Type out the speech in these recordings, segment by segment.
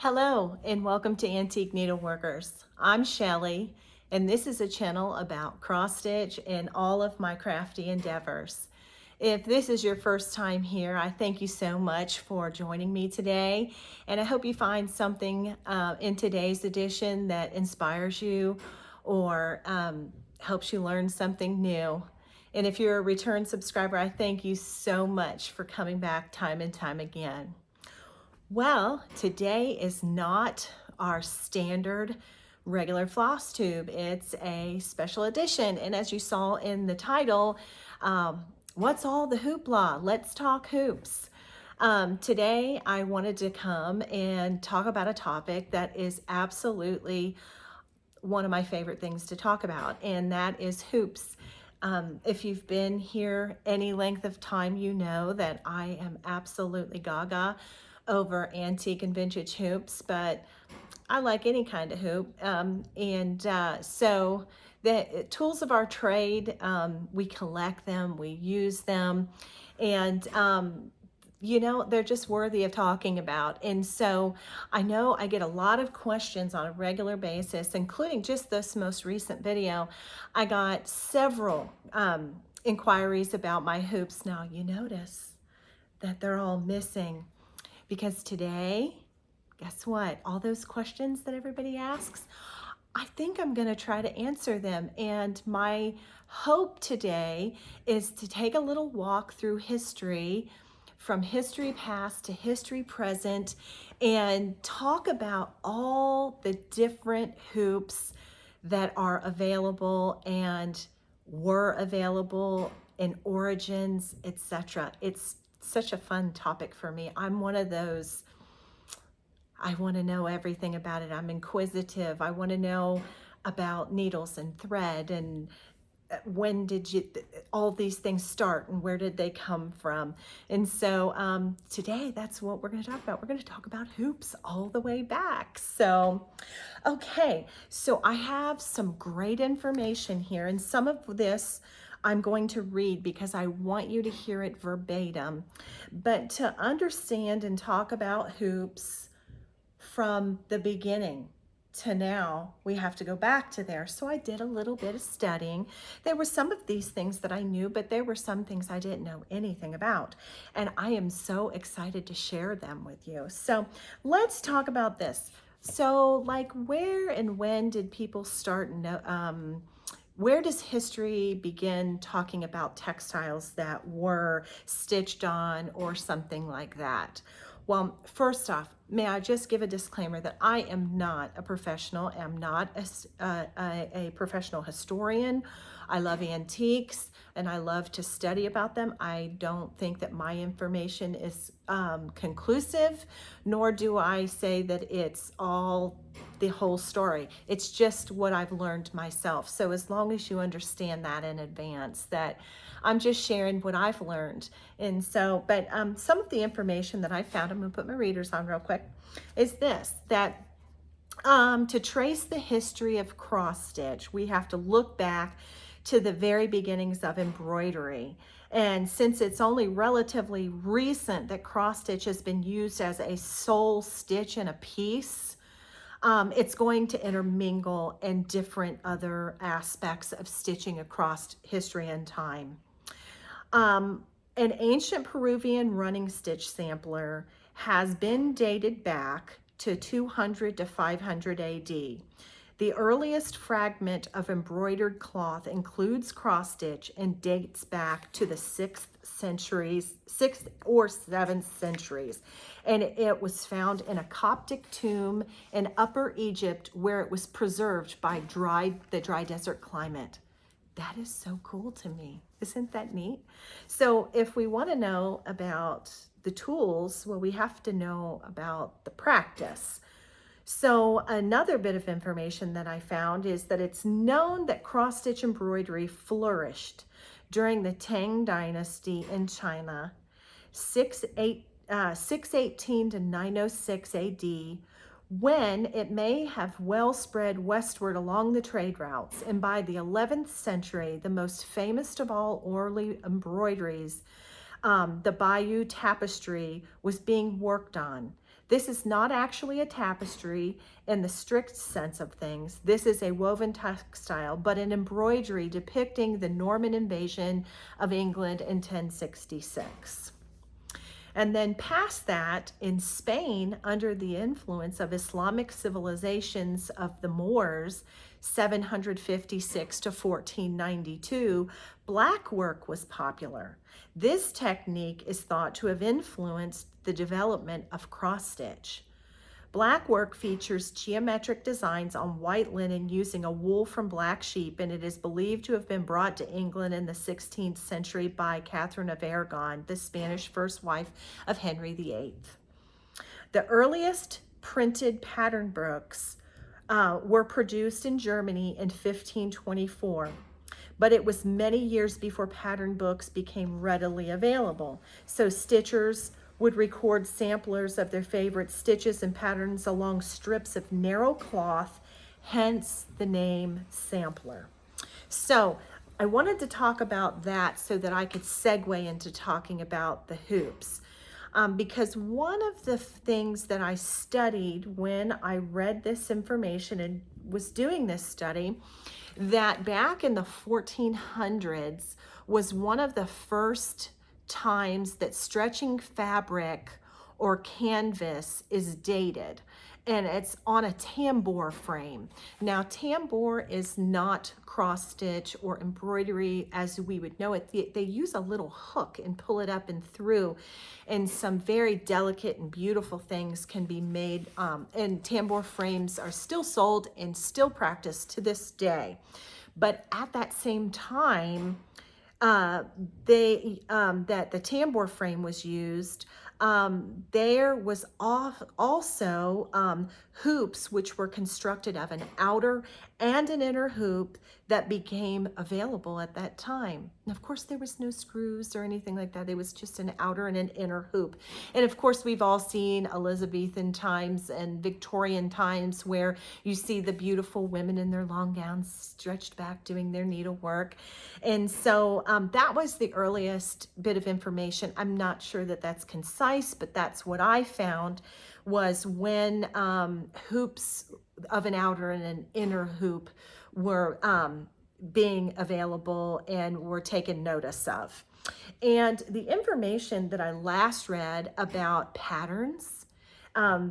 Hello and welcome to Antique Needleworkers. I'm Shelly and this is a channel about cross stitch and all of my crafty endeavors. If this is your first time here, I thank you so much for joining me today, and I hope you find something in today's edition that inspires you or helps you learn something new. And if you're a return subscriber, I thank you so much for coming back time and time again. Well, today is not our standard regular floss tube. It's a special edition. And as you saw in the title, what's all the hoopla? Let's talk hoops. Today, I wanted to come and talk about a topic that is absolutely one of my favorite things to talk about, and that is hoops. If you've been here any length of time, you know that I am absolutely gaga over antique and vintage hoops, but I like any kind of hoop. So the tools of our trade, we collect them, we use them, and you know, they're just worthy of talking about. And so I know I get a lot of questions on a regular basis, including just this most recent video. I got several inquiries about my hoops. Now you notice that they're all missing because today, guess what? All those questions that everybody asks, I think I'm going to try to answer them. And my hope today is to take a little walk through history, from history past to history present, and talk about all the different hoops that are available and were available in origins, etc. It's such a fun topic for me. I'm one of those, I want to know everything about it. I'm inquisitive. I want to know about needles and thread and when did all these things start and where did they come from. And so today that's what we're going to talk about. We're going to talk about hoops all the way back. So okay, so I have some great information here, and some of this I'm going to read because I want you to hear it verbatim. But to understand and talk about hoops from the beginning to now, we have to go back to there. So I did a little bit of studying. There were some of these things that I knew, but there were some things I didn't know anything about. And I am so excited to share them with you. So let's talk about this. So like, where and when did people start, where does history begin talking about textiles that were stitched on or something like that? Well, first off, may I just give a disclaimer that I am not a professional, am not a professional historian. I love antiques and I love to study about them. I don't think that my information is conclusive, nor do I say that it's all the whole story. It's just what I've learned myself. So as long as you understand that in advance, that I'm just sharing what I've learned. And so, but some of the information that I found, I'm gonna put my readers on real quick, is this, that to trace the history of cross stitch, we have to look back to the very beginnings of embroidery. And since it's only relatively recent that cross stitch has been used as a sole stitch in a piece, it's going to intermingle in different other aspects of stitching across history and time. An ancient Peruvian running stitch sampler has been dated back to 200 to 500 AD. The earliest fragment of embroidered cloth includes cross stitch and dates back to the 6th or 7th centuries. And it was found in a Coptic tomb in Upper Egypt, where it was preserved by the dry desert climate. That is so cool to me. Isn't that neat? So if we want to know about the tools, well, we have to know about the practice. So another bit of information that I found is that it's known that cross-stitch embroidery flourished during the Tang Dynasty in China, 618 to 906 AD, when it may have well spread westward along the trade routes. And by the 11th century, the most famous of all early embroideries, the Bayeux tapestry, was being worked on. This is not actually a tapestry in the strict sense of things. This is a woven textile, but an embroidery depicting the Norman invasion of England in 1066. And then past that, in Spain, under the influence of Islamic civilizations of the Moors, 756 to 1492, black work was popular. This technique is thought to have influenced the development of cross-stitch. Black work features geometric designs on white linen using a wool from black sheep, and it is believed to have been brought to England in the 16th century by Catherine of Aragon, the Spanish first wife of Henry VIII. The earliest printed pattern books were produced in Germany in 1524, but it was many years before pattern books became readily available. So stitchers would record samplers of their favorite stitches and patterns along strips of narrow cloth, hence the name sampler. So I wanted to talk about that so that I could segue into talking about the hoops. Because one of the things that I studied when I read this information and was doing this study, that back in the 1400s was one of the first times that stretching fabric or canvas is dated, and it's on a tambour frame. Now, tambour is not cross stitch or embroidery as we would know it. They use a little hook and pull it up and through, and some very delicate and beautiful things can be made, and tambour frames are still sold and still practiced to this day. But at that same time, that the tambour frame was used, there was also hoops which were constructed of an outer and an inner hoop that became available at that time. And of course, there was no screws or anything like that. It was just an outer and an inner hoop. And of course, we've all seen Elizabethan times and Victorian times where you see the beautiful women in their long gowns stretched back doing their needlework. And so that was the earliest bit of information. I'm not sure that that's concise, but that's what I found, was when hoops of an outer and an inner hoop were being available and were taken notice of. And the information that I last read about patterns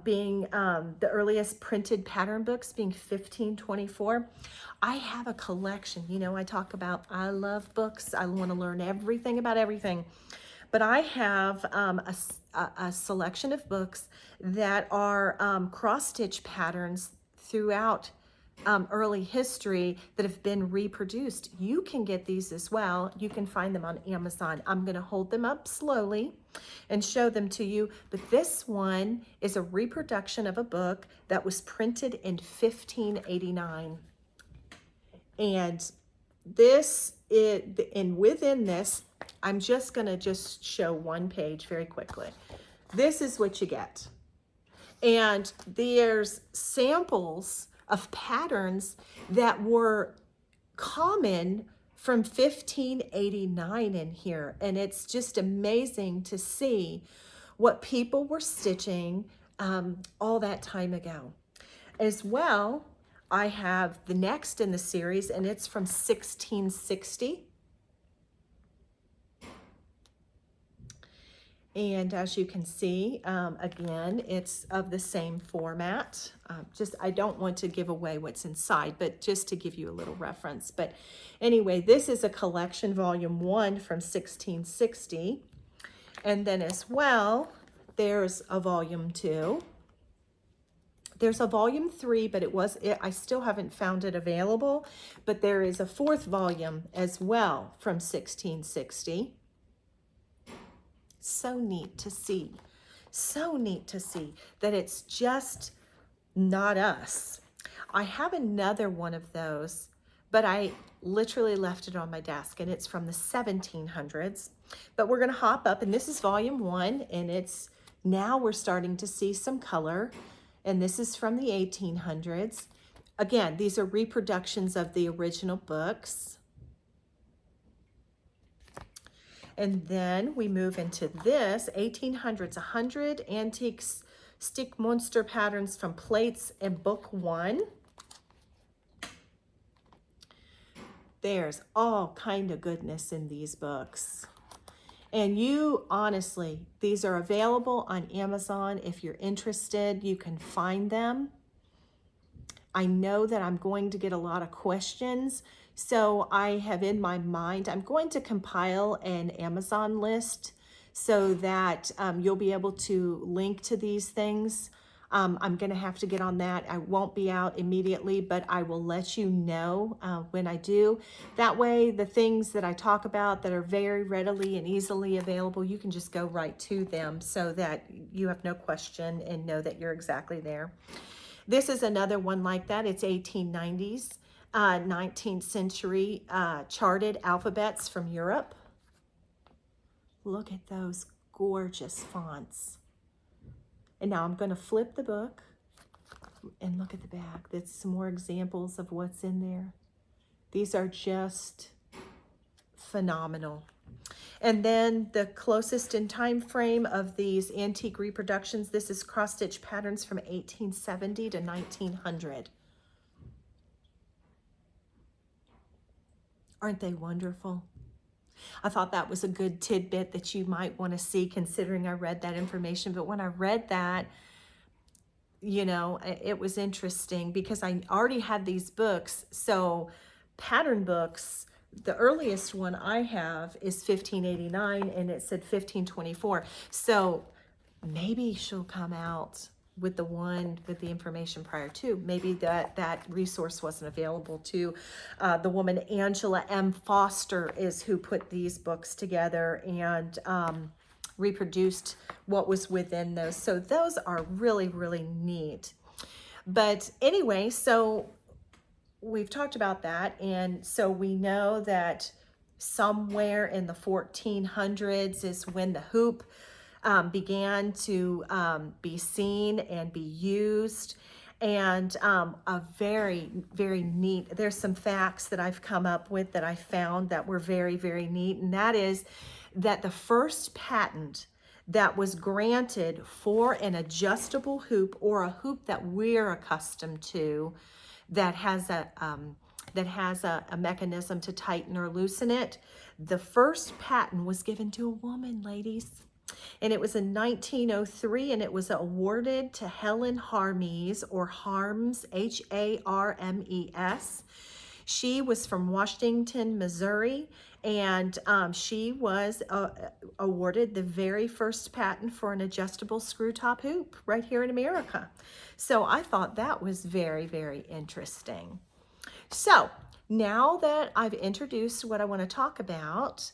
being the earliest printed pattern books being 1524, I have a collection. You know, I talk about, I love books. I want to learn everything about everything. But I have a selection of books that are cross-stitch patterns throughout early history that have been reproduced. You can get these as well. You can find them on Amazon. I'm going to hold them up slowly and show them to you. But this one is a reproduction of a book that was printed in 1589. And this is, and within this, I'm just going to show one page very quickly. This is what you get. And there's samples of patterns that were common from 1589 in here. And it's just amazing to see what people were stitching all that time ago. As well, I have the next in the series, and it's from 1660. And as you can see, again, it's of the same format. I don't want to give away what's inside, but just to give you a little reference. But anyway, this is a collection, volume 1 from 1660. And then as well, there's a volume 2. There's a volume 3, but I still haven't found it available. But there is a 4th volume as well from 1660. So neat to see. So neat to see that it's just not us. I have another one of those, but I literally left it on my desk, and it's from the 1700s. But we're going to hop up, and this is volume 1, and now we're starting to see some color. And this is from the 1800s. Again, these are reproductions of the original books. And then we move into this, 1800s, 100 antiques Stick monster patterns from plates in book 1. There's all kind of goodness in these books. And you, honestly, these are available on Amazon. If you're interested, you can find them. I know that I'm going to get a lot of questions, so I have in my mind, I'm going to compile an Amazon list so that you'll be able to link to these things. I'm going to have to get on that. I won't be out immediately, but I will let you know when I do. That way, the things that I talk about that are very readily and easily available, you can just go right to them so that you have no question and know that you're exactly there. This is another one like that. It's 1890s, 19th century charted alphabets from Europe. Look at those gorgeous fonts. And now I'm going to flip the book and look at the back. That's some more examples of what's in there. These are just phenomenal. And then the closest in time frame of these antique reproductions, this is cross-stitch patterns from 1870 to 1900. Aren't they wonderful? I thought that was a good tidbit that you might want to see, considering I read that information. But when I read that, you know, it was interesting because I already had these books. So pattern books, the earliest one I have is 1589 and it said 1524. So maybe she'll come out with the one with the information prior to. Maybe that resource wasn't available to the woman. Angela M. Foster is who put these books together and reproduced what was within those. So those are really, really neat. But anyway, so we've talked about that. And so we know that somewhere in the 1400s is when the hoop began to be seen and be used. And a very, very neat, there's some facts that I've come up with that I found that were very, very neat. And that is that the first patent that was granted for an adjustable hoop, or a hoop that we're accustomed to, that has a mechanism to tighten or loosen it, the first patent was given to a woman, ladies. And it was in 1903, and it was awarded to Helen Harmes, or Harms, Harmes. She was from Washington, Missouri, and she was awarded the very first patent for an adjustable screw top hoop right here in America. So I thought that was very, very interesting. So now that I've introduced what I want to talk about,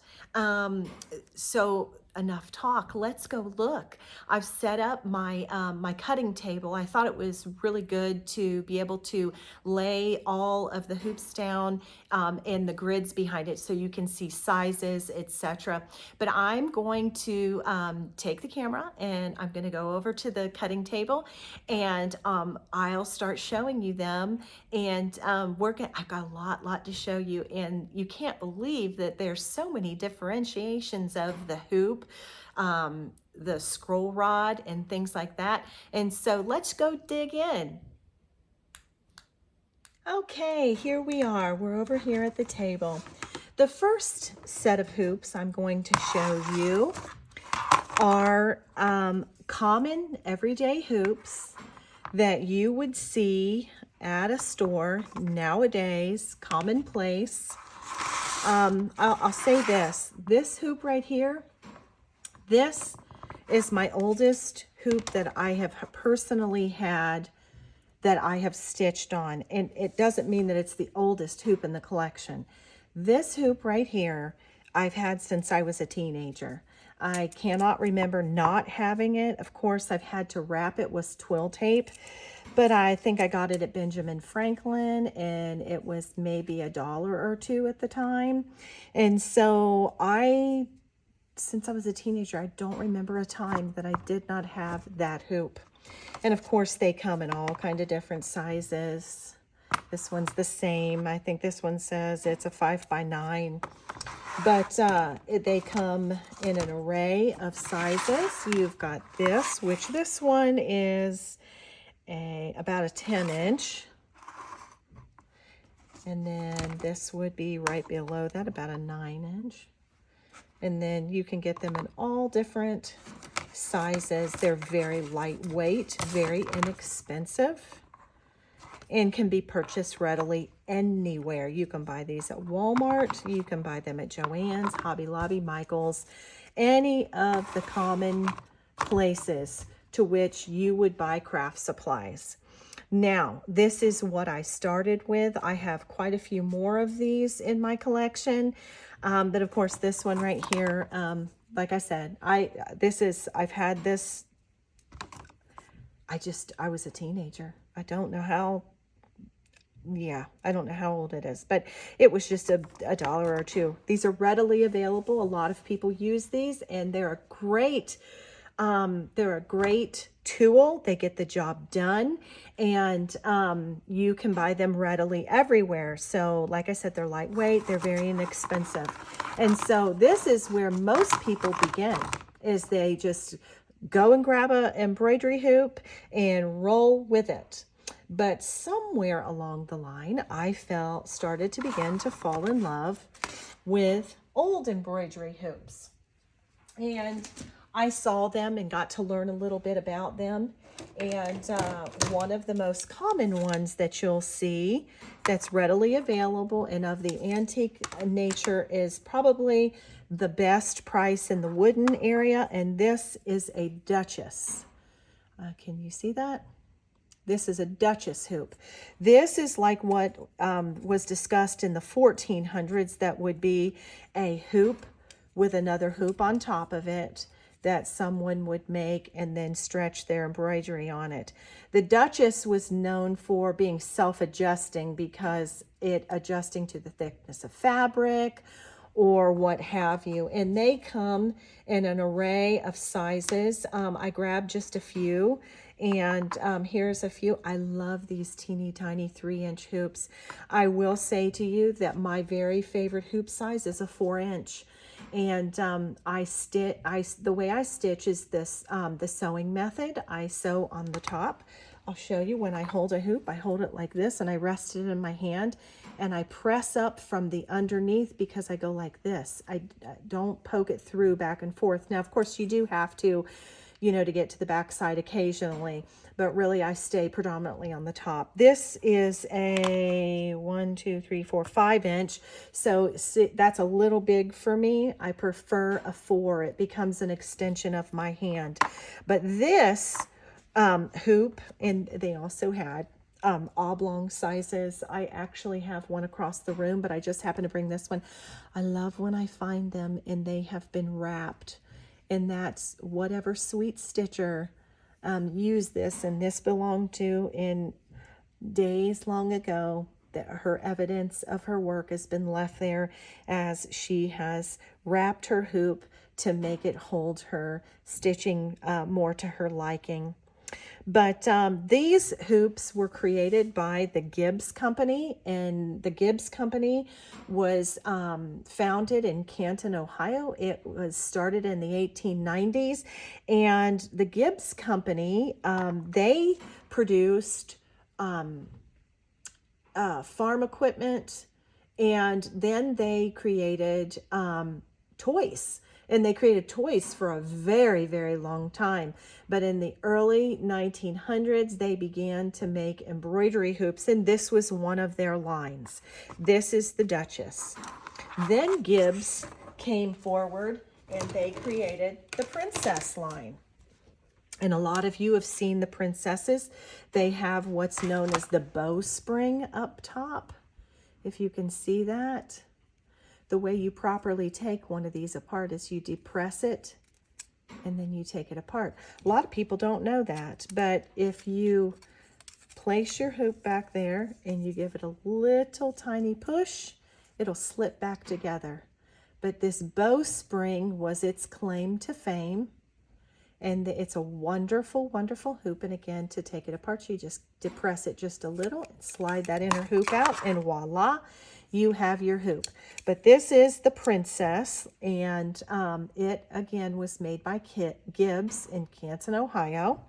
so enough talk, let's go look. I've set up my my cutting table. I thought it was really good to be able to lay all of the hoops down and the grids behind it so you can see sizes, etc. But I'm going to take the camera and I'm going to go over to the cutting table, and I'll start showing you them, and I've got a lot to show you, and you can't believe that there's so many differentiations of the hoop, the scroll rod, and things like that. And so let's go dig in. Okay, here we are. We're over here at the table. The first set of hoops I'm going to show you are common everyday hoops that you would see at a store nowadays, commonplace. I'll say this hoop right here, this is my oldest hoop that I have personally had, that I have stitched on. And it doesn't mean that it's the oldest hoop in the collection. This hoop right here, I've had since I was a teenager. I cannot remember not having it. Of course, I've had to wrap it with twill tape, but I think I got it at Benjamin Franklin, and it was maybe $1 or $2 at the time. And so since I was a teenager, I don't remember a time that I did not have that hoop. And of course, they come in all kind of different sizes. This one's the same. I think this one says it's a 5x9. But they come in an array of sizes. You've got this, which this one is about a 10-inch. And then this would be right below that, about a 9-inch. And then you can get them in all different sizes. They're very lightweight, very inexpensive, and can be purchased readily anywhere. You can buy these at Walmart. You can buy them at Joann's, Hobby Lobby, Michael's, any of the common places to which you would buy craft supplies. Now, this is what I started with. I have quite a few more of these in my collection. But of course, this one right here, like I said, I've had this, I was a teenager. I don't know how old it is, but it was just a dollar or two. These are readily available. A lot of people use these, and they're a great tool. They get the job done, and you can buy them readily everywhere. So like I said, they're lightweight, they're very inexpensive. And so this is where most people begin, is they just go and grab an embroidery hoop and roll with it. But somewhere along the line, I started to begin to fall in love with old embroidery hoops. And I saw them and got to learn a little bit about them. And one of the most common ones that you'll see that's readily available and of the antique nature is probably the best price in the wooden area. And this is a Duchess. Can you see that? This is a Duchess hoop. This is like what was discussed in the 1400s. That would be a hoop with another hoop on top of it that someone would make and then stretch their embroidery on it. The Duchess was known for being self-adjusting because it adjusting to the thickness of fabric or what have you. And they come in an array of sizes. I grabbed just a few, and here's a few. I love these teeny tiny 3-inch hoops. I will say to you that my very favorite hoop size is a 4-inch. And the way I stitch is this, the sewing method. I sew on the top. I'll show you. When I hold a hoop, I hold it like this and I rest it in my hand and I press up from the underneath because I go like this. I don't poke it through back and forth. Now, of course, you do have to, to get to the back side occasionally, but really I stay predominantly on the top. This is a 5-inch. So that's a little big for me. I prefer a 4. It becomes an extension of my hand. But this hoop, and they also had oblong sizes. I actually have one across the room, but I just happen to bring this one. I love when I find them and they have been wrapped. And that's whatever sweet stitcher used this, and this belonged to in days long ago, that her evidence of her work has been left there as she has wrapped her hoop to make it hold her stitching more to her liking. But these hoops were created by the Gibbs Company, and the Gibbs Company was founded in Canton, Ohio. It was started in the 1890s, and the Gibbs Company, they produced farm equipment, and then they created toys. And they created toys for a very, very long time. But in the early 1900s, they began to make embroidery hoops, and this was one of their lines. This is the Duchess. Then Gibbs came forward, and they created the Princess line. And a lot of you have seen the Princesses. They have what's known as the bowspring up top, if you can see that. The way you properly take one of these apart is you depress it and then you take it apart. A lot of people don't know that, but if you place your hoop back there and you give it a little tiny push, it'll slip back together. But this bowspring was its claim to fame, and it's a wonderful, wonderful hoop. And again, to take it apart, you just depress it just a little and slide that inner hoop out, and voila, you have your hoop. But this is the Princess, and it, again, was made by Gibbs in Canton, Ohio.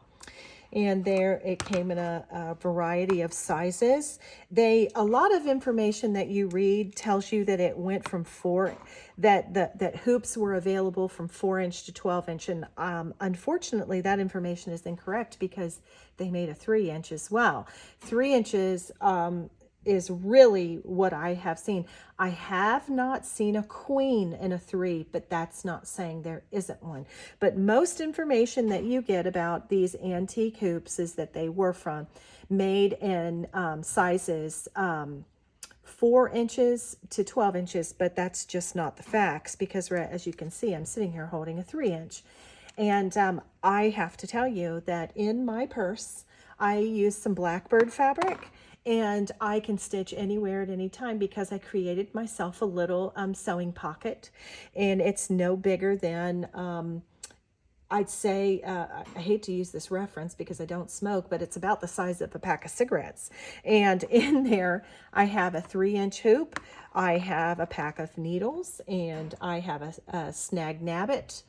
And there it came in a variety of sizes. A lot of information that you read tells you that it went from that hoops were available from 4-inch to 12-inch. And unfortunately, that information is incorrect because they made a 3-inch as well. 3 inches is really what I have seen. I have not seen a queen in a 3, but that's not saying there isn't one. But most information that you get about these antique hoops is that they were made in sizes 4 inches to 12 inches, but that's just not the facts because, as you can see, I'm sitting here holding a 3-inch. And I have to tell you that in my purse, I use some Blackbird fabric, and I can stitch anywhere at any time because I created myself a little sewing pocket, and it's no bigger than, I'd say, I hate to use this reference because I don't smoke, but it's about the size of a pack of cigarettes. And in there, I have a 3-inch hoop, I have a pack of needles, and I have a snag nabbit,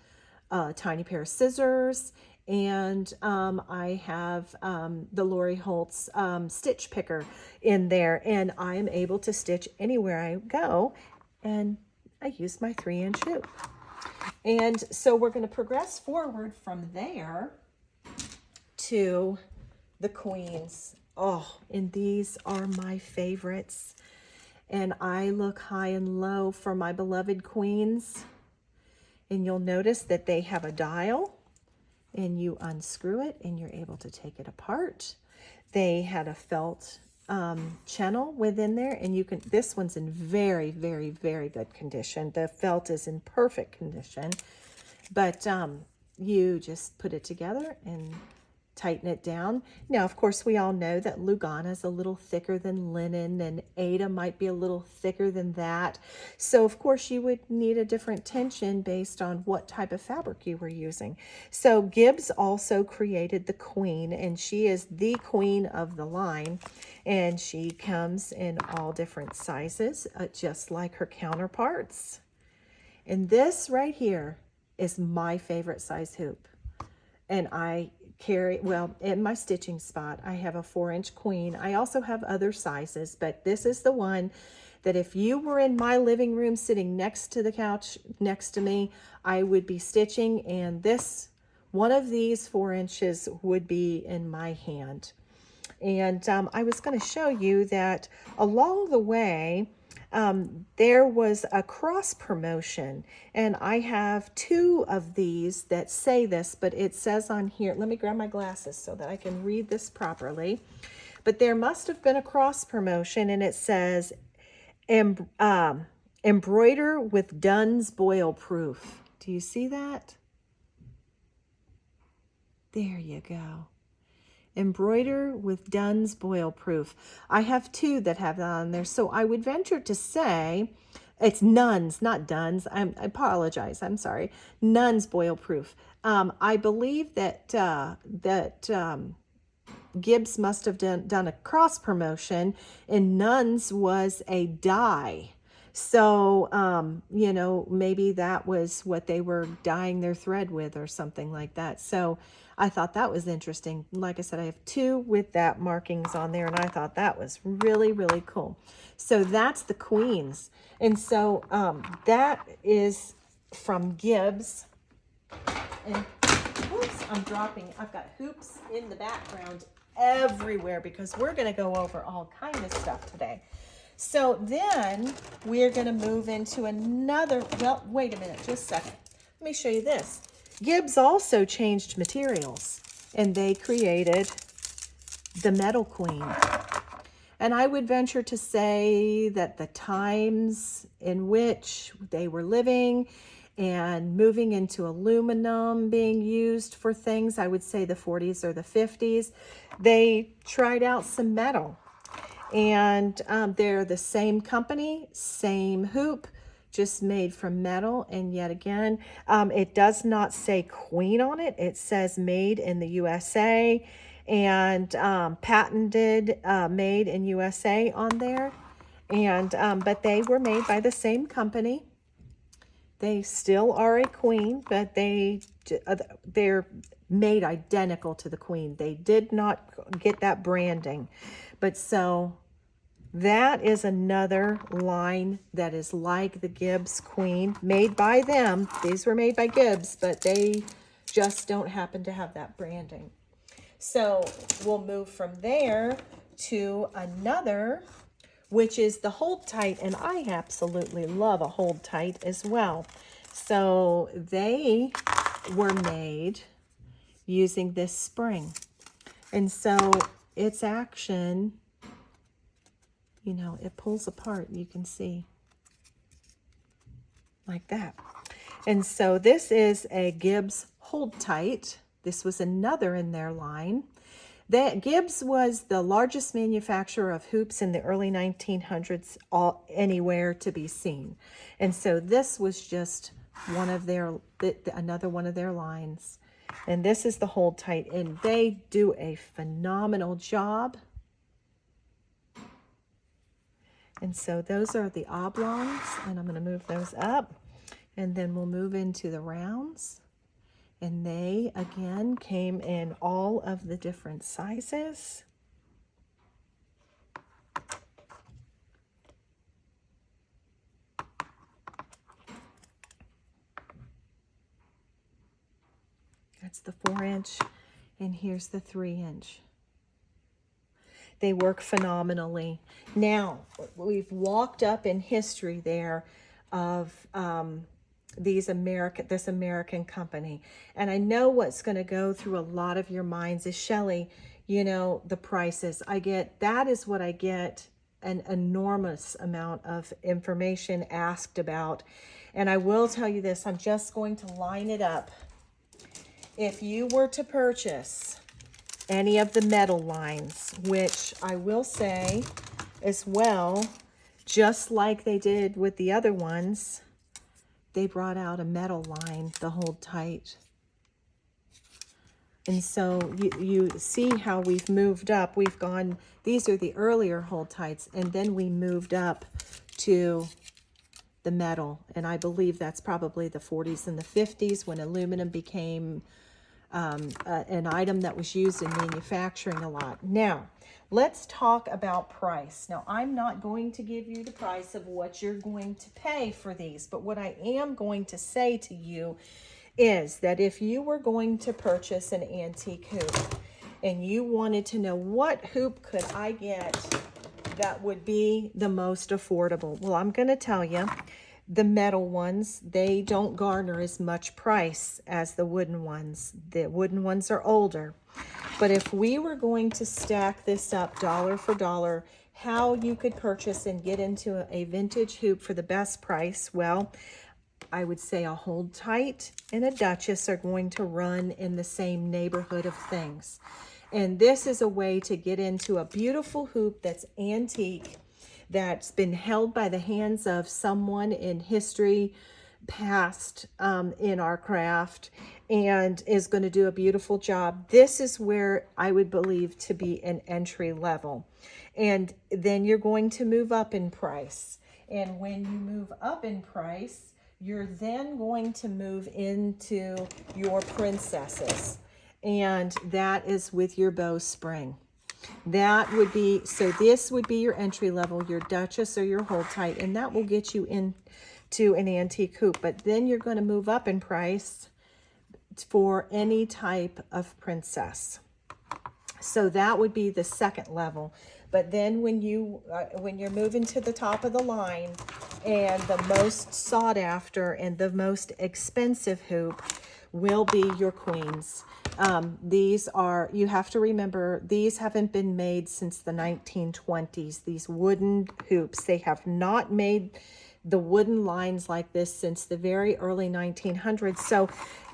a tiny pair of scissors, and I have the Lori Holtz stitch picker in there, and I am able to stitch anywhere I go, and I use my 3-inch hoop. And so we're going to progress forward from there to the queens. Oh, and these are my favorites, and I look high and low for my beloved queens, and you'll notice that they have a dial, and you unscrew it and you're able to take it apart. They had a felt channel within there, and you can, this one's in very, very, very good condition. The felt is in perfect condition, but you just put it together and tighten it down. Now, of course, we all know that Lugana is a little thicker than linen, and Aida might be a little thicker than that. So, of course, you would need a different tension based on what type of fabric you were using. So, Gibbs also created the queen, and she is the queen of the line, and she comes in all different sizes, just like her counterparts. And this right here is my favorite size hoop, and I carry, well, in my stitching spot, I have a 4-inch queen. I also have other sizes, but this is the one that if you were in my living room sitting next to the couch next to me, I would be stitching, and this, one of these 4 inches would be in my hand. And I was going to show you that along the way, there was a cross promotion, and I have 2 of these that say this, but it says on here, let me grab my glasses so that I can read this properly. But there must have been a cross promotion, and it says embroider with Dunn's boil proof. Do you see that? There you go. Embroider with Dunn's boil proof. I have 2 that have that on there, so I would venture to say it's Nunn's, not Dunn's. I apologize. I'm sorry. Nunn's boil proof. I believe that Gibbs must have done a cross promotion, and Nunn's was a dye. So, you know, maybe that was what they were dyeing their thread with or something like that. So I thought that was interesting. Like I said, I have 2 with that markings on there, and I thought that was really, really cool. So that's the queens. And so that is from Gibbs. And whoops, I'm dropping. I've got hoops in the background everywhere because we're going to go over all kind of stuff today. So then we're going to move into another, well, wait a minute, just a second. Let me show you this. Gibbs also changed materials, and they created the Metal Queen. And I would venture to say that the times in which they were living and moving into aluminum being used for things, I would say the 40s or the 50s, they tried out some metal. And they're the same company, same hoop, just made from metal. And yet again, it does not say Queen on it. It says made in the USA and patented, made in USA on there. And but they were made by the same company. They still are a queen, but they're made identical to the queen. They did not get that branding. But so that is another line that is like the Gibbs Queen, made by them. These were made by Gibbs, but they just don't happen to have that branding. So we'll move from there to another, which is the hold tight, and I absolutely love a hold tight as well. So they were made using this spring. And so its action, you know, it pulls apart, you can see, like that. And so this is a Gibbs hold tight. This was another in their line. Gibbs was the largest manufacturer of hoops in the early 1900s, anywhere to be seen. And so this was just one of their, another one of their lines. And this is the hold tight, and they do a phenomenal job. And so those are the oblongs, and I'm going to move those up. And then we'll move into the rounds. And they, again, came in all of the different sizes. That's the 4-inch, and here's the 3-inch. They work phenomenally. Now, we've walked up in history there of this American company. And I know what's going to go through a lot of your minds is, Shelley, you know, the prices. That is what I get an enormous amount of information asked about. And I will tell you this, I'm just going to line it up. If you were to purchase any of the metal lines, which I will say as well, just like they did with the other ones, they brought out a metal line, the hold tight. And so you see how we've moved up. We've gone, these are the earlier hold tights, and then we moved up to the metal. And I believe that's probably the 40s and the 50s when aluminum became an item that was used in manufacturing a lot. Now, let's talk about price. Now, I'm not going to give you the price of what you're going to pay for these, but what I am going to say to you is that if you were going to purchase an antique hoop and you wanted to know what hoop could I get that would be the most affordable, well, I'm going to tell you, the metal ones, they don't garner as much price as the wooden ones. The wooden ones are older. But if we were going to stack this up dollar for dollar, how you could purchase and get into a vintage hoop for the best price, well, I would say a hold tight and a Duchess are going to run in the same neighborhood of things. And this is a way to get into a beautiful hoop that's antique, that's been held by the hands of someone in history past in our craft, and is going to do a beautiful job. This is where I would believe to be an entry level. And then you're going to move up in price. And when you move up in price, you're then going to move into your princesses. And that is with your bowspring. That would be, so this would be your entry level, your Duchess or your hold tight, and that will get you into an antique hoop. But then you're going to move up in price for any type of princess. So that would be the second level. But then when you're moving to the top of the line, and the most sought after and the most expensive hoop will be your queens. These are, you have to remember, these haven't been made since the 1920s. These wooden hoops, they have not made the wooden lines like this since the very early 1900s. So,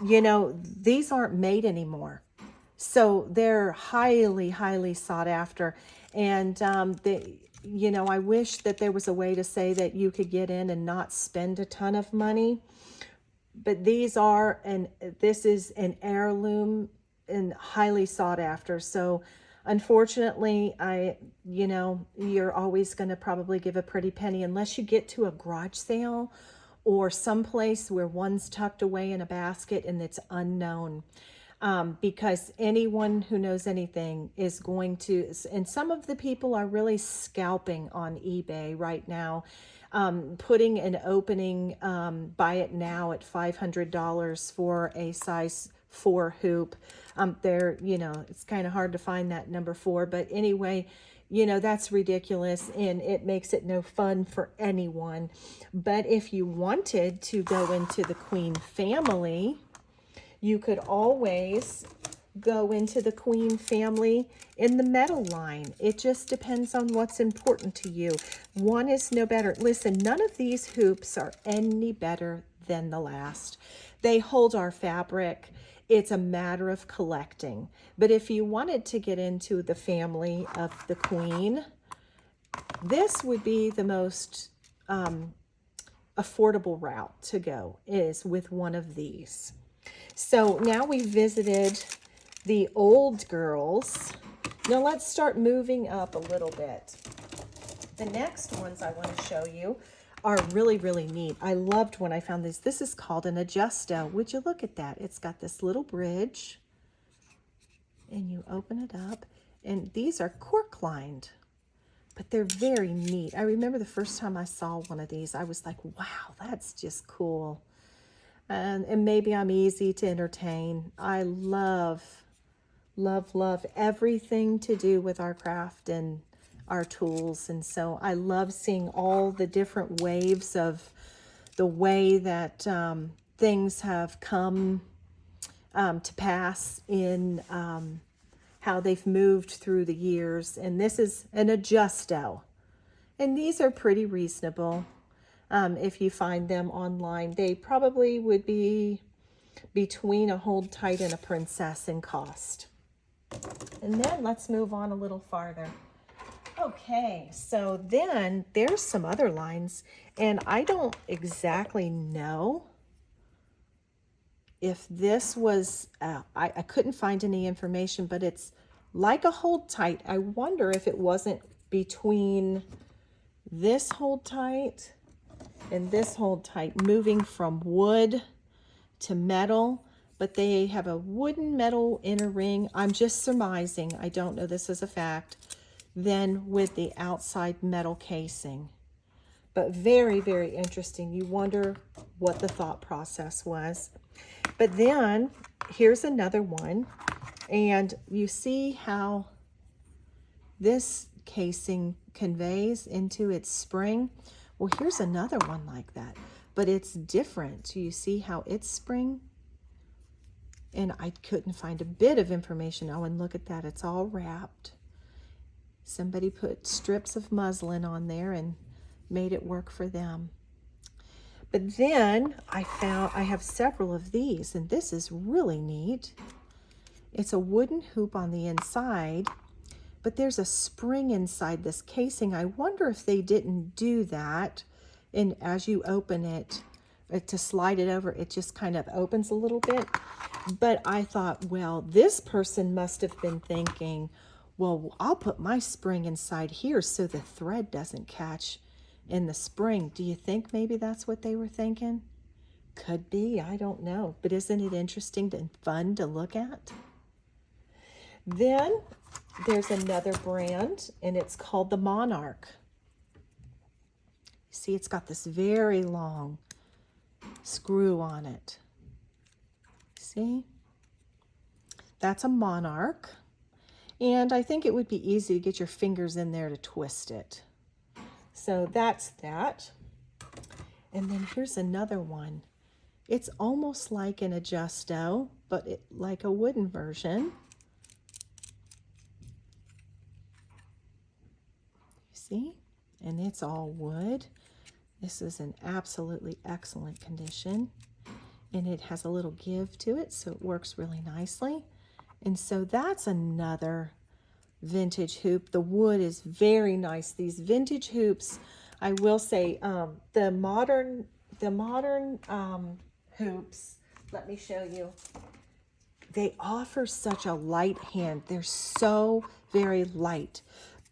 you know, these aren't made anymore. So they're highly, highly sought after. And you know, I wish that there was a way to say that you could get in and not spend a ton of money. But these are, and this is an heirloom and highly sought after. So Unfortunately, you know, you're always going to probably give a pretty penny unless you get to a garage sale or someplace where one's tucked away in a basket and it's unknown. Because anyone who knows anything is going to, and some of the people are really scalping on eBay right now, putting an opening, buy it now at $500 for a size 4 hoop. There, you know, it's kind of hard to find that number 4, but anyway, you know, that's ridiculous and it makes it no fun for anyone. But if you wanted to go into the queen family, you could always go into the queen family in the metal line. It just depends on what's important to you. One is no better. Listen, none of these hoops are any better than the last. They hold our fabric. It's a matter of collecting. But if you wanted to get into the family of the queen, this would be the most affordable route to go, is with one of these. So now we visited the old girls. Now let's start moving up a little bit. The next ones I want to show you are really, really neat. I loved when I found these. This is called an adjusto. Would you look at that? It's got this little bridge and you open it up, and these are cork lined, but they're very neat. I remember the first time I saw one of these, I was like, wow, that's just cool. And maybe I'm easy to entertain. I love, love, love everything to do with our craft and our tools. And so I love seeing all the different waves of the way that things have come to pass in how they've moved through the years. And this is an adjusto. And these are pretty reasonable. If you find them online, they probably would be between a hold tight and a princess in cost. And then let's move on a little farther. Okay, so then there's some other lines, and I don't exactly know if this was, I couldn't find any information, but it's like a hold tight. I wonder if it wasn't between this hold tight and this hold tight, moving from wood to metal, but they have a wooden metal inner ring. I'm just surmising, I don't know this as a fact, then with the outside metal casing. But very, very interesting. You wonder what the thought process was. But then here's another one, and you see how this casing conveys into its spring. Well, here's another one like that, but it's different. You see how it's spring? And I couldn't find a bit of information. Oh, and look at that. It's all wrapped. Somebody put strips of muslin on there and made it work for them. But then I have several of these, and this is really neat. It's a wooden hoop on the inside, but there's a spring inside this casing. I wonder if they didn't do that, and as you open it, to slide it over, it just kind of opens a little bit. But I thought, well, this person must have been thinking, well, I'll put my spring inside here so the thread doesn't catch in the spring. Do you think maybe that's what they were thinking? Could be, I don't know. But isn't it interesting and fun to look at? Then there's another brand, and it's called the Monarch. See, it's got this very long screw on it. See? That's a Monarch. And I think it would be easy to get your fingers in there to twist it. So that's that. And then here's another one. It's almost like an adjusto, but like a wooden version. See? And it's all wood. This is in absolutely excellent condition. And it has a little give to it, so it works really nicely. And so that's another vintage hoop. The wood is very nice. These vintage hoops, I will say, the modern hoops, let me show you. they offer such a light hand. They're so very light.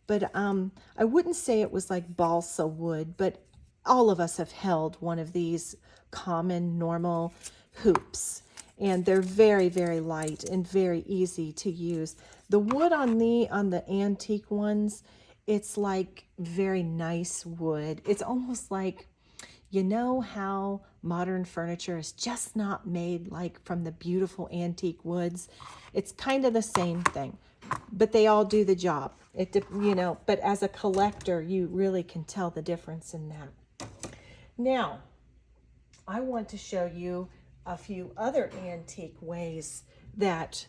But I wouldn't say it was like balsa wood, but all of us have held one of these common normal hoops. And they're very, very light and very easy to use. The wood on the antique ones, it's like very nice wood. It's almost like, you know how modern furniture is just not made like from the beautiful antique woods? It's kind of the same thing, but they all do the job. But as a collector, you really can tell the difference in that. Now, I want to show you a few other antique ways that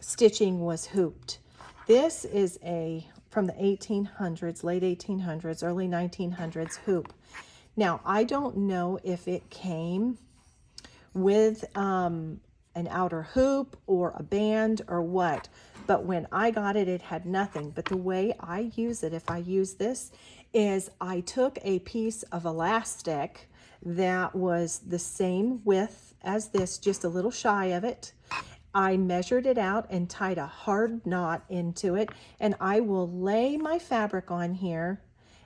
stitching was hooped. This is from the 1800s, late 1800s, early 1900s hoop. Now, I don't know if it came with an outer hoop or a band or what, but when I got it, it had nothing. But the way I use it, if I use this, is I took a piece of elastic that was the same width as this, just a little shy of it. I measured it out and tied a hard knot into it, and I will lay my fabric on here,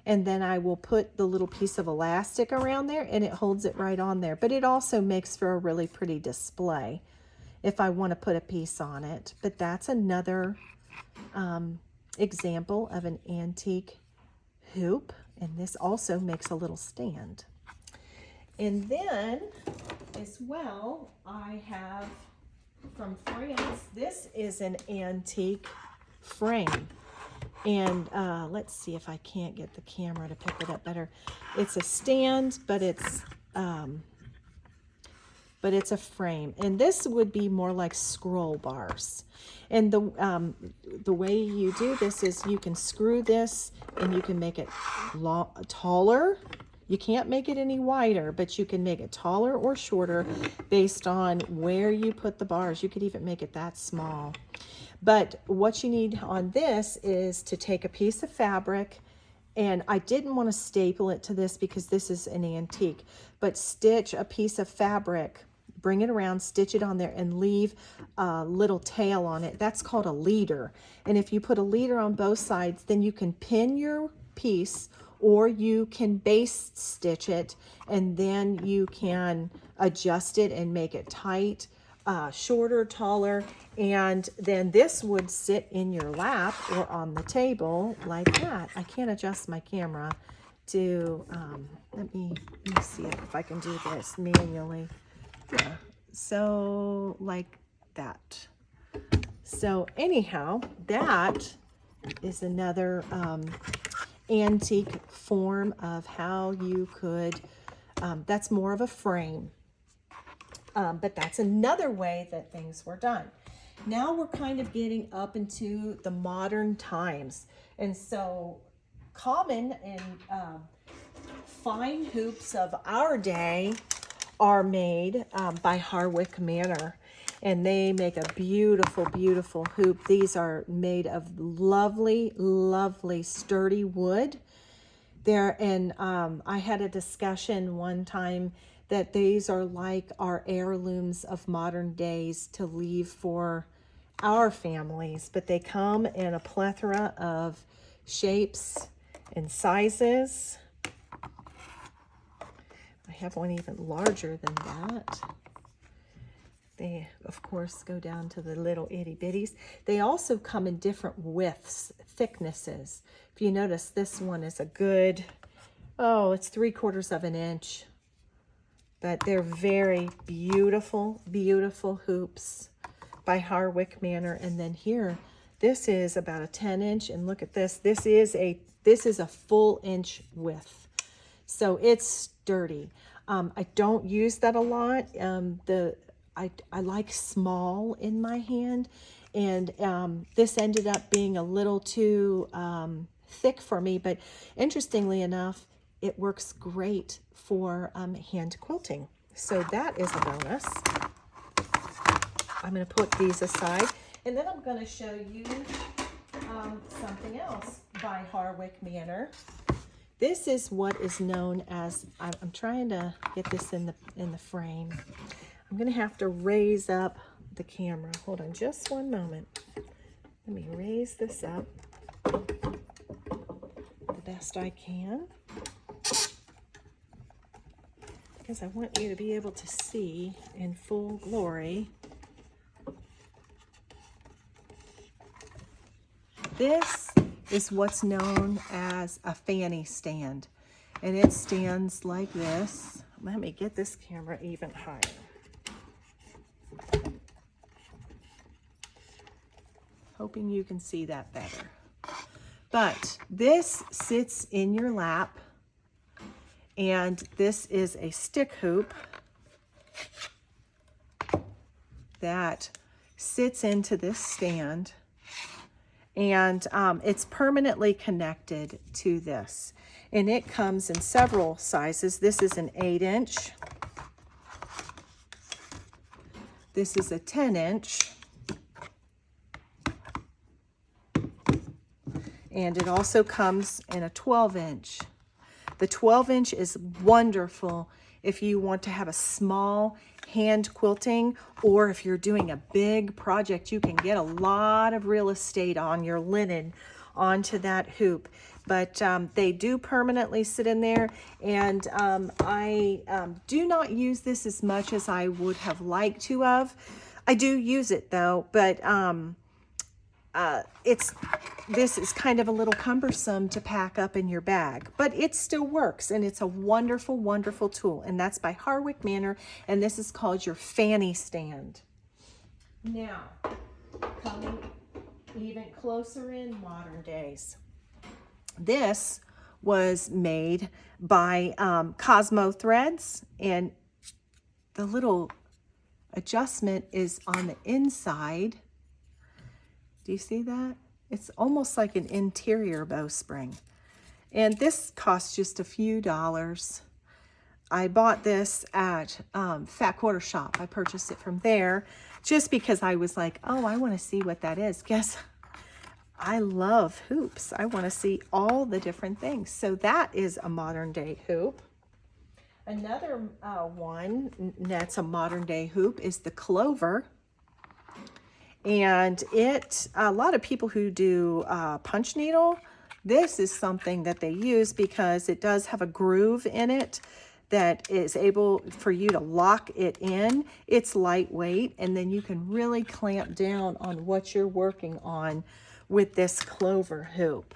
and then I will put the little piece of elastic around there, and it holds it right on there. But it also makes for a really pretty display if I want to put a piece on it. But that's another example of an antique hoop, and this also makes a little stand. And then as well, I have from France, this is an antique frame. And let's see if I can't get the camera to pick it up better. It's a stand, but it's a frame. And this would be more like scroll bars. And the way you do this is you can screw this and you can make it taller. You can't make it any wider, but you can make it taller or shorter based on where you put the bars. You could even make it that small. But what you need on this is to take a piece of fabric, and I didn't want to staple it to this because this is an antique, but stitch a piece of fabric, bring it around, stitch it on there, and leave a little tail on it. That's called a leader. And if you put a leader on both sides, then you can pin your piece, or you can base stitch it, and then you can adjust it and make it tight, shorter, taller, and then this would sit in your lap or on the table like that. I can't adjust my camera to, let me see if I can do this manually. Yeah. So like that. So anyhow, that is another antique form of how you could, that's more of a frame, but that's another way that things were done. Now we're kind of getting up into the modern times, and so common and fine hoops of our day are made by Harwick Manor, and they make a beautiful, beautiful hoop. These are made of lovely, lovely, sturdy wood. I had a discussion one time that these are like our heirlooms of modern days to leave for our families, but they come in a plethora of shapes and sizes. I have one even larger than that. They, of course, go down to the little itty bitties. They also come in different widths, thicknesses. If you notice, this one is a good, it's 3/4 of an inch. But they're very beautiful, beautiful hoops by Harwick Manor. And then here, this is about a 10-inch, and look at this. This is a full inch width. So it's sturdy. I don't use that a lot. I like small in my hand, and this ended up being a little too thick for me, but interestingly enough, it works great for hand quilting. So that is a bonus. I'm going to put these aside, and then I'm going to show you something else by Harwick Manor. This is what is known as, I'm trying to get this in the frame. I'm gonna have to raise up the camera. Hold on just one moment. Let me raise this up the best I can, because I want you to be able to see in full glory. This is what's known as a fanny stand, and it stands like this. Let me get this camera even higher. Hoping you can see that better. But this sits in your lap, and this is a stick hoop that sits into this stand, and it's permanently connected to this. And it comes in several sizes. This is an 8-inch. This is a 10-inch. And it also comes in a 12-inch. The 12-inch is wonderful if you want to have a small hand quilting, or if you're doing a big project, you can get a lot of real estate on your linen onto that hoop. But they do permanently sit in there, and I do not use this as much as I would have liked to have. I do use it though, but this is kind of a little cumbersome to pack up in your bag, but it still works, and it's a wonderful, wonderful tool. And that's by Harwick Manor, and this is called your fanny stand. Now, coming even closer in modern days, this was made by Cosmo Threads, and the little adjustment is on the inside. Do you see that? It's almost like an interior bowstring. And this costs just a few dollars. I bought this at Fat Quarter Shop. I purchased it from there just because I was like, oh, I want to see what that is. Guess I love hoops. I want to see all the different things. So that is a modern day hoop. Another one that's a modern day hoop is the Clover. And a lot of people who do punch needle, this is something that they use because it does have a groove in it that is able for you to lock it in. It's lightweight, and then you can really clamp down on what you're working on with this Clover hoop.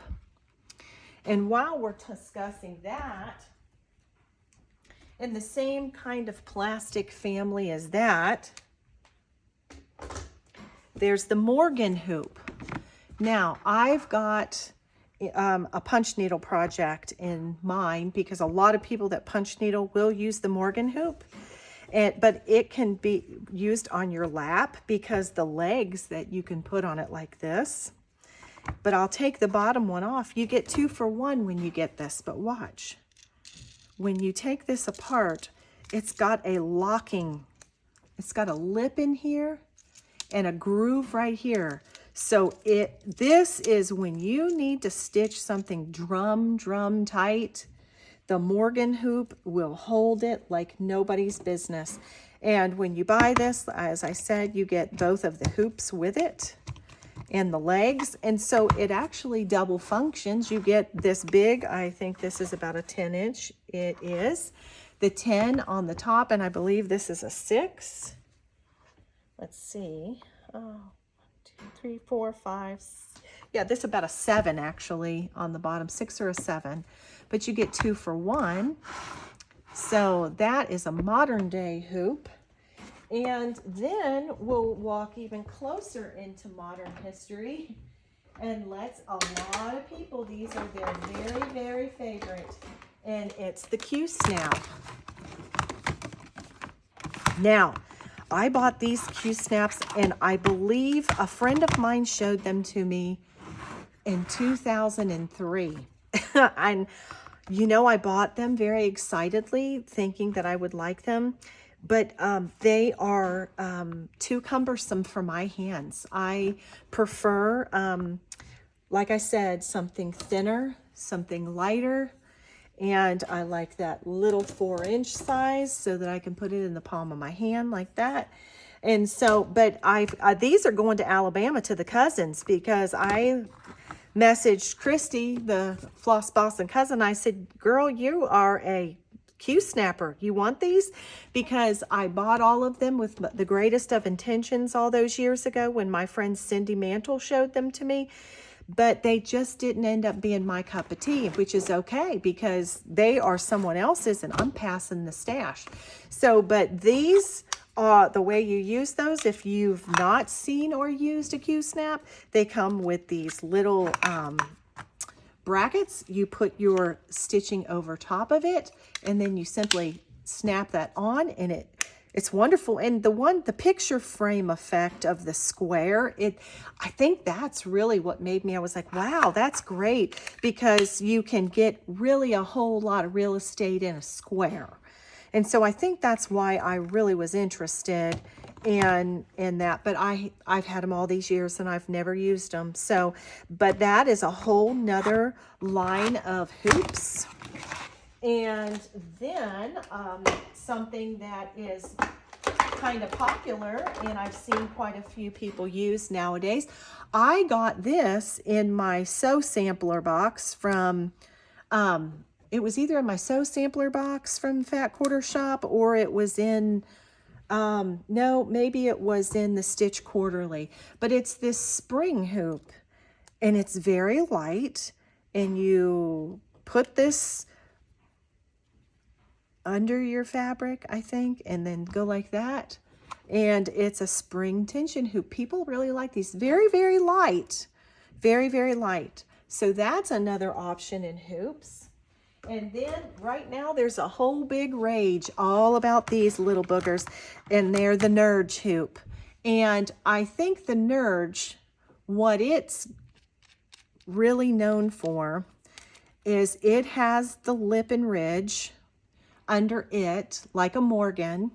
And while we're discussing that, in the same kind of plastic family as that, there's the Morgan hoop. Now, I've got a punch needle project in mind because a lot of people that punch needle will use the Morgan hoop. But it can be used on your lap because the legs that you can put on it like this. But I'll take the bottom one off. You get 2 for 1 when you get this, but watch. When you take this apart, it's got a locking, it's got a lip in here and a groove right here. So this is when you need to stitch something drum tight, the Morgan hoop will hold it like nobody's business. And when you buy this, as I said, you get both of the hoops with it and the legs. And so it actually double functions. You get this big, I think this is about a 10-inch. It is the 10 on the top, and I believe this is a 6. Let's see. Oh, 1, 2, 3, 4, 5. Yeah, this is about a 7 actually on the bottom, 6 or a 7. But you get 2 for 1. So that is a modern day hoop. And then we'll walk even closer into modern history. And a lot of people, these are their very, very favorite. And it's the Q-snap. Now, I bought these Q-snaps, and I believe a friend of mine showed them to me in 2003. And you know, I bought them very excitedly, thinking that I would like them, but they are too cumbersome for my hands. I prefer, like I said, something thinner, something lighter, And I like that little 4-inch size so that I can put it in the palm of my hand like that. And so, but these are going to Alabama to the cousins, because I messaged Christy, the Floss Boss and cousin. I said, girl, you are a Q snapper. You want these? Because I bought all of them with the greatest of intentions all those years ago when my friend Cindy Mantle showed them to me. But they just didn't end up being my cup of tea, which is okay because they are someone else's and I'm passing the stash. So, but these are the way you use those. If you've not seen or used a Q-snap, they come with these little brackets. You put your stitching over top of it and then you simply snap that on, and it's wonderful. And the picture frame effect of the square, I think that's really what made me, I was like, wow, that's great, because you can get really a whole lot of real estate in a square. And so I think that's why I really was interested in that. But I've had them all these years and I've never used them. So, but that is a whole nother line of hoops. And then something that is kind of popular and I've seen quite a few people use nowadays. I got this in my sew sampler box from, it was either in my sew sampler box from Fat Quarter Shop, or it was in, no, maybe it was in the Stitch Quarterly. But it's this spring hoop and it's very light, and you put this under your fabric, I think, and then go like that. And it's a spring tension hoop. People really like these. Very, very light. Very, very light. So that's another option in hoops. And then right now there's a whole big rage all about these little boogers, and they're the Nurge hoop. And I think the Nurge, what it's really known for is it has the lip and ridge under it like a Morgan,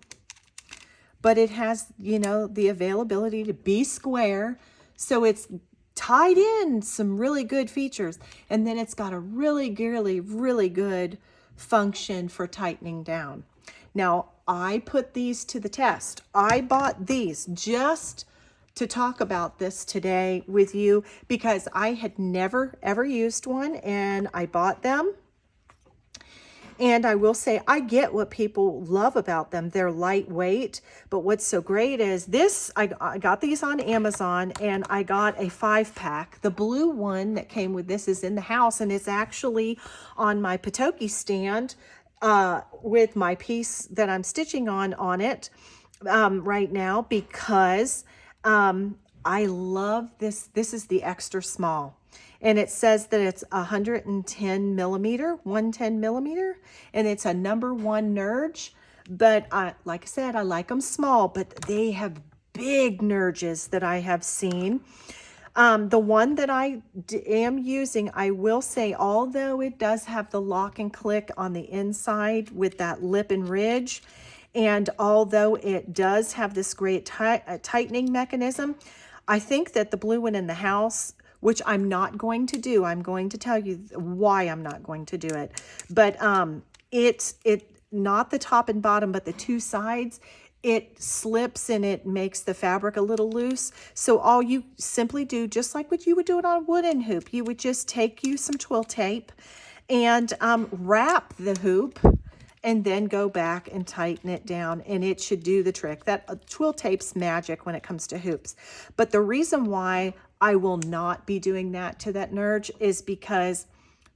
but it has, you know, the availability to be square, so it's tied in some really good features, and then it's got a really good function for tightening down. Now I put these to the test. I bought these just to talk about this today with you because I had never ever used one, and I bought them. And I will say, I get what people love about them. They're lightweight, but what's so great is this, I got these on Amazon, and I got a 5-pack. The blue one that came with this is in the house, and it's actually on my Patoki stand with my piece that I'm stitching on it right now, because I love this. This is the extra small. And it says that it's 110 millimeter, and it's a number 1 Nurge. But like I said, I like them small, but they have big Nurges that I have seen. The one that I am using, I will say, although it does have the lock and click on the inside with that lip and ridge, and although it does have this great tightening mechanism, I think that the blue one in the house, which I'm not going to do. I'm going to tell you why I'm not going to do it. But it's not the top and bottom, but the 2 sides, it slips and it makes the fabric a little loose. So all you simply do, just like what you would do it on a wooden hoop, you would just take you some twill tape and wrap the hoop, and then go back and tighten it down, and it should do the trick. That twill tape's magic when it comes to hoops. But the reason why I will not be doing that to that Nurge is because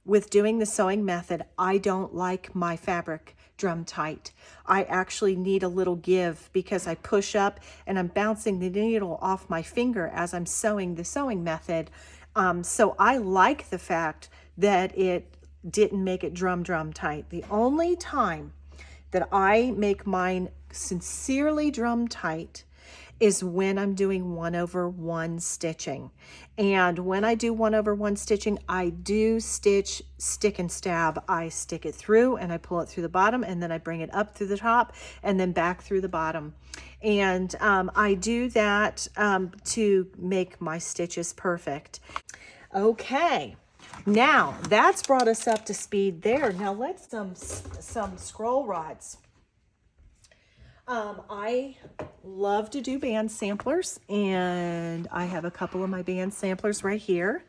with doing the sewing method, I don't like my fabric drum tight. I actually need a little give because I push up and I'm bouncing the needle off my finger as I'm sewing the sewing method. So I like the fact that it didn't make it drum tight. The only time that I make mine sincerely drum tight is when I'm doing 1/1 stitching. And when I do 1/1 stitching, I do stitch stick and stab. I stick it through and I pull it through the bottom, and then I bring it up through the top and then back through the bottom. And I do that to make my stitches perfect. Okay. Now, that's brought us up to speed there. Now, let's some scroll rods. I love to do band samplers, and I have a couple of my band samplers right here.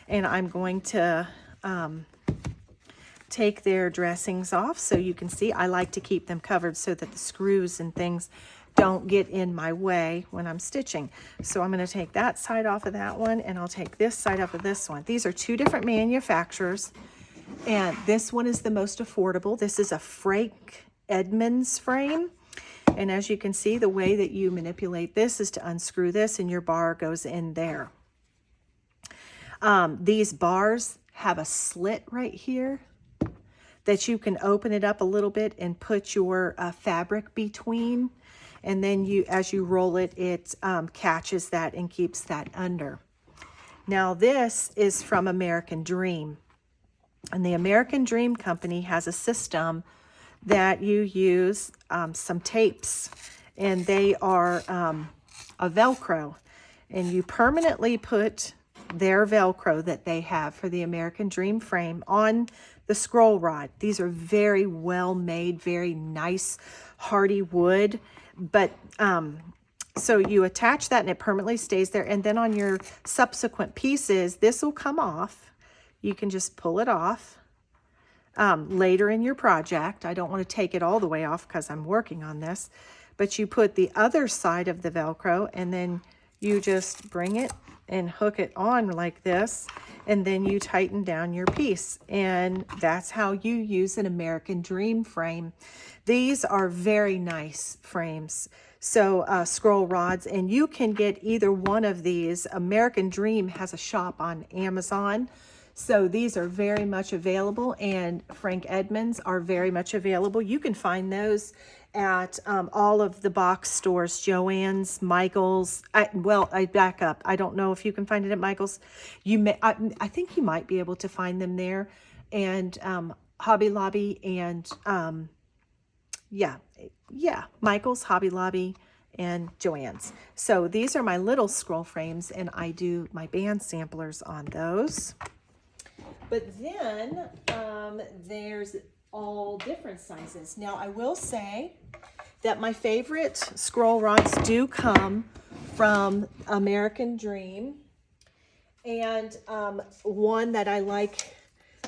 And I'm going to take their dressings off so you can see. I like to keep them covered so that the screws and things don't get in my way when I'm stitching. So I'm going to take that side off of that one, and I'll take this side off of this one. These are two different manufacturers, and this one is the most affordable. This is a Frank Edmonds frame, and as you can see, the way that you manipulate this is to unscrew this, and your bar goes in there. These bars have a slit right here that you can open it up a little bit and put your fabric between. And then as you roll it, it catches that and keeps that under. Now this is from American Dream. And the American Dream Company has a system that you use some tapes. And they are a Velcro. And you permanently put their Velcro that they have for the American Dream frame on the scroll rod. These are very well made, very nice, hardy wood. But so you attach that and it permanently stays there. And then on your subsequent pieces, this will come off. You can just pull it off later in your project. I don't want to take it all the way off because I'm working on this. But you put the other side of the Velcro and then you just bring it and hook it on like this. And then you tighten down your piece. And that's how you use an American Dream frame. These are very nice frames. So scroll rods, and you can get either one of these. American Dream has a shop on Amazon. So these are very much available, and Frank Edmonds are very much available. You can find those at all of the box stores, Joann's, Michael's. I back up. I don't know if you can find it at Michael's. You may. I think you might be able to find them there, and Hobby Lobby, and yeah, Michael's, Hobby Lobby, and Joann's. So these are my little scroll frames, and I do my band samplers on those. But then there's all different sizes. Now, I will say that my favorite scroll rods do come from American Dream. And one that I like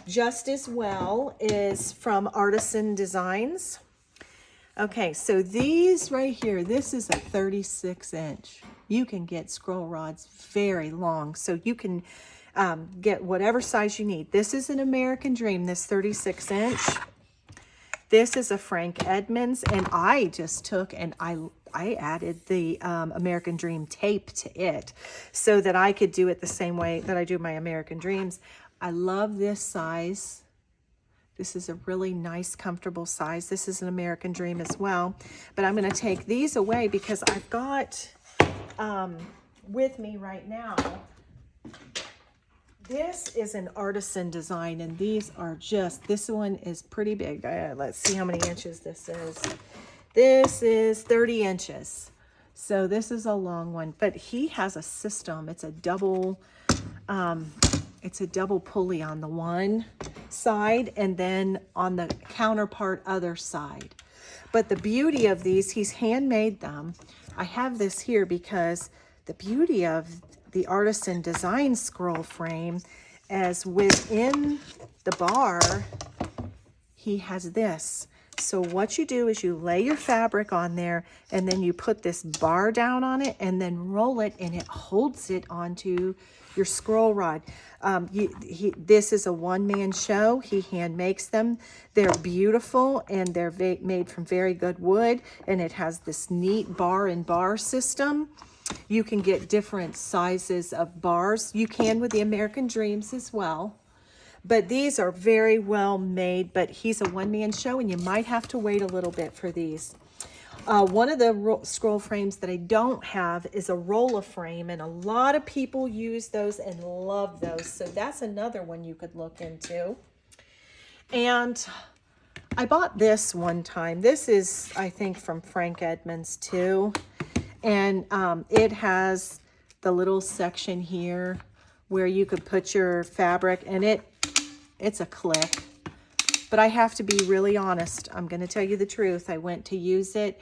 just as well is from Artisan Designs. Okay, so these right here, this is a 36 inch. You can get scroll rods very long, so you can get whatever size you need. This is an American Dream, this 36 inch. This is a Frank Edmonds, and I just took and I added the American Dream tape to it so that I could do it the same way that I do my American Dreams. I love this size. This is a really nice, comfortable size. This is an American Dream as well. But I'm going to take these away because I've got with me right now, this is an Artisan Design, and these are just, this one is pretty big. Let's see how many inches this is. This is 30 inches. So this is a long one, but he has a system. It's a double pulley on the one side and then on the counterpart other side. But the beauty of these, he's handmade them. I have this here because the beauty of the Artisan Design scroll frame as within the bar, he has this. So what you do is you lay your fabric on there and then you put this bar down on it and then roll it, and it holds it onto your scroll rod. This is a one-man show. He hand makes them. They're beautiful, and they're made from very good wood, and it has this neat bar and bar system. You can get different sizes of bars. You can with the American Dreams as well. But these are very well made, but he's a one-man show, and you might have to wait a little bit for these. One of the scroll frames that I don't have is a roller frame, and a lot of people use those and love those. So that's another one you could look into. And I bought this one time. This is, I think, from Frank Edmonds too. And it has the little section here where you could put your fabric, and it's a click. But I have to be really honest. I'm going to tell you the truth. I went to use it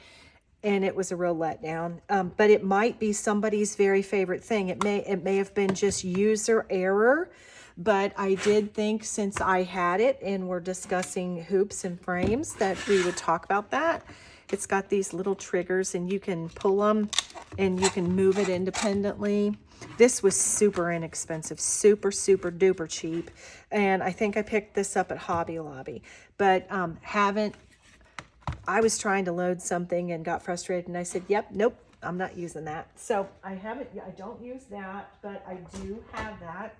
and it was a real letdown. But it might be somebody's very favorite thing. It may have been just user error, but I did think since I had it and we're discussing hoops and frames that we would talk about that. It's got these little triggers and you can pull them and you can move it independently. This was super inexpensive, super, super duper cheap. And I think I picked this up at Hobby Lobby, but I was trying to load something and got frustrated and I said, yep, nope, I'm not using that. So I don't use that, but I do have that.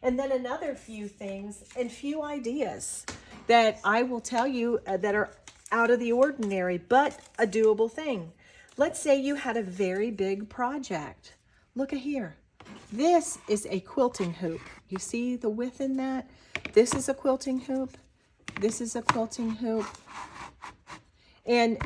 And then another few things and few ideas that I will tell you that are out of the ordinary, but a doable thing. Let's say you had a very big project. Look at here. This is a quilting hoop. You see the width in that? This is a quilting hoop. This is a quilting hoop. And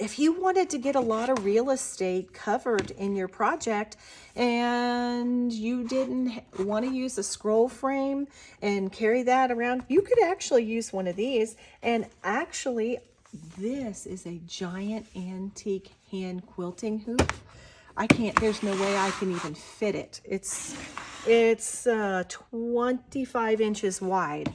if you wanted to get a lot of real estate covered in your project and you didn't want to use a scroll frame and carry that around, you could actually use one of these. And actually, this is a giant antique hand quilting hoop. There's no way I can even fit it. It's 25 inches wide.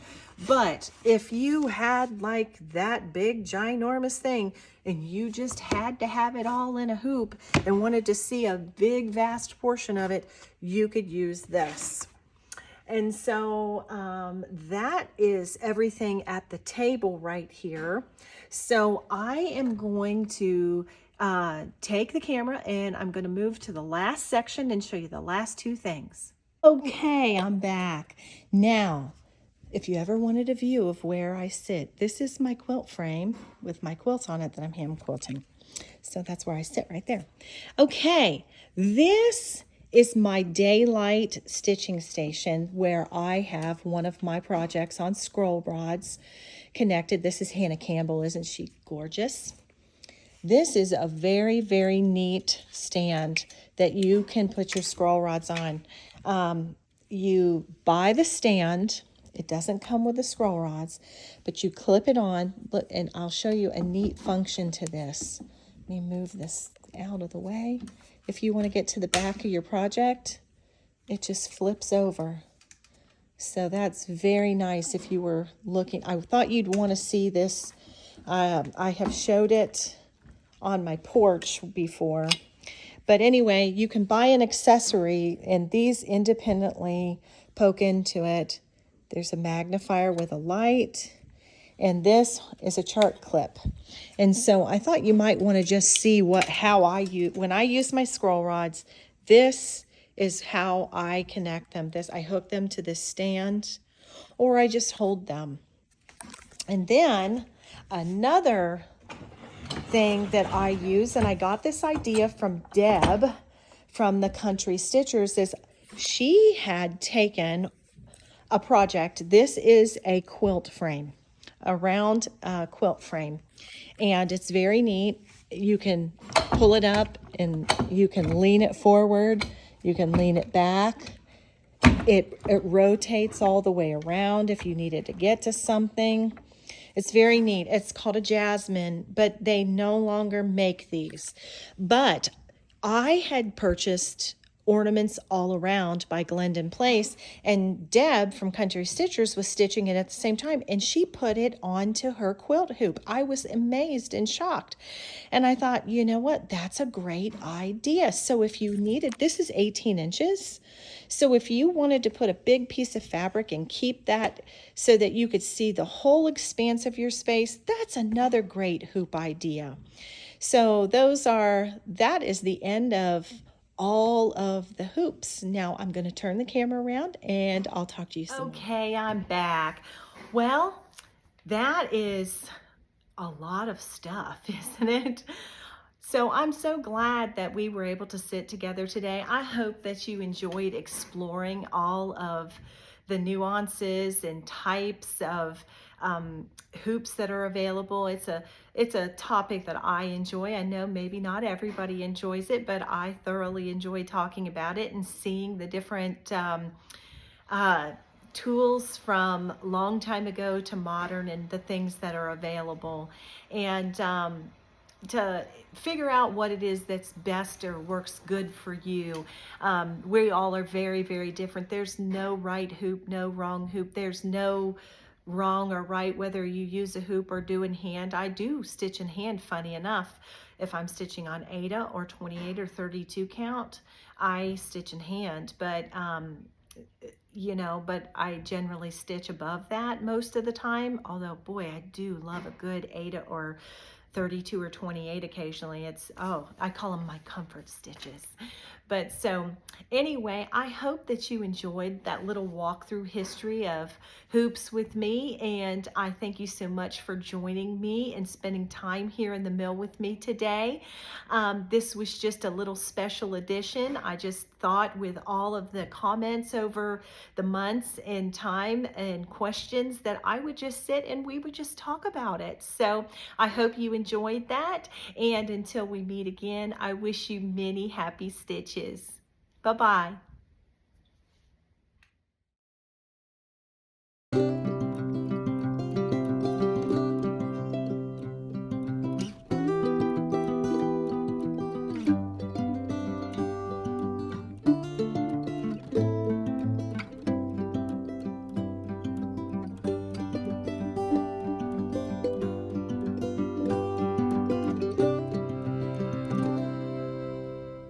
But if you had like that big ginormous thing and you just had to have it all in a hoop and wanted to see a big vast portion of it, you could use this. And so that is everything at the table right here. So I am going to take the camera and I'm going to move to the last section and show you the last two things. Okay, I'm back. Now, if you ever wanted a view of where I sit, this is my quilt frame with my quilts on it that I'm hand quilting. So that's where I sit right there. Okay, this is my daylight stitching station where I have one of my projects on scroll rods connected. This is Hannah Campbell. Isn't she gorgeous? This is a very, very neat stand that you can put your scroll rods on. You buy the stand. It doesn't come with the scroll rods, but you clip it on. Look, and I'll show you a neat function to this. Let me move this out of the way. If you want to get to the back of your project, it just flips over. So that's very nice if you were looking. I thought you'd want to see this. I have showed it on my porch before. But anyway, you can buy an accessory and these independently poke into it. There's a magnifier with a light, and this is a chart clip. And so I thought you might want to just see how I use, when I use my scroll rods, this is how I connect them. I hook them to this stand, or I just hold them. And then another thing that I use, and I got this idea from Deb from the Country Stitchers, is she had taken a project. This is a quilt frame, a round quilt frame, and it's very neat. You can pull it up and you can lean it forward, you can lean it back. It rotates all the way around if you needed to get to something. It's very neat. It's called a jasmine, but they no longer make these. But I had purchased ornaments all around by Glendon Place, and Deb from Country Stitchers was stitching it at the same time, and she put it onto her quilt hoop. I was amazed and shocked, and I thought, you know what, that's a great idea. So if you needed, this is 18 inches, so if you wanted to put a big piece of fabric and keep that so that you could see the whole expanse of your space, that's another great hoop idea. So that is the end of all of the hoops. Now I'm going to turn the camera around and I'll talk to you soon. Okay, I'm back. Well, that is a lot of stuff, isn't it? So I'm so glad that we were able to sit together today. I hope that you enjoyed exploring all of the nuances and types of hoops that are available. It's a topic that I enjoy. I know maybe not everybody enjoys it, but I thoroughly enjoy talking about it and seeing the different tools from long time ago to modern and the things that are available, and to figure out what it is that's best or works good for you. We all are very, very different. There's no right hoop, no wrong hoop. There's no wrong or right whether you use a hoop or do in hand. I do stitch in hand, funny enough. If I'm stitching on Ada or 28 or 32 count, I stitch in hand, but but I generally stitch above that most of the time. Although, boy, I do love a good Ada or 32 or 28 occasionally. I call them my comfort stitches. But so anyway, I hope that you enjoyed that little walk through history of hoops with me, and I thank you so much for joining me and spending time here in the mill with me today. This was just a little special edition. I just thought, with all of the comments over the months and time and questions, that I would just sit and we would just talk about it. So I hope you enjoyed that, and until we meet again, I wish you many happy stitches. Bye-bye.